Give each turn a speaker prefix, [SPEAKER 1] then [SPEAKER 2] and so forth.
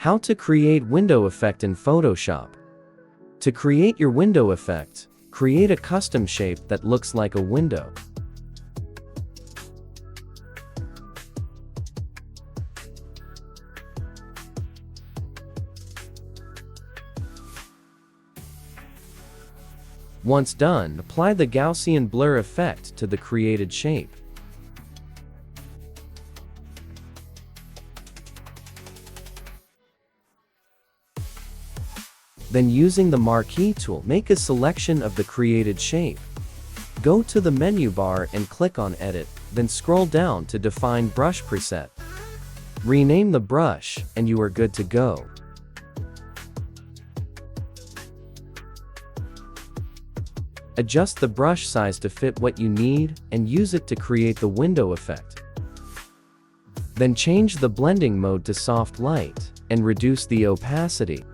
[SPEAKER 1] How to create window effect in Photoshop. To create your window effect, create a custom shape that looks like a window. Once done, apply the Gaussian blur effect to the created shape. Then using the marquee tool, make a selection of the created shape. Go to the menu bar and click on Edit, then scroll down to define brush preset. Rename the brush, and you are good to go. Adjust the brush size to fit what you need, and use it to create the window effect. Then change the blending mode to soft light, and reduce the opacity.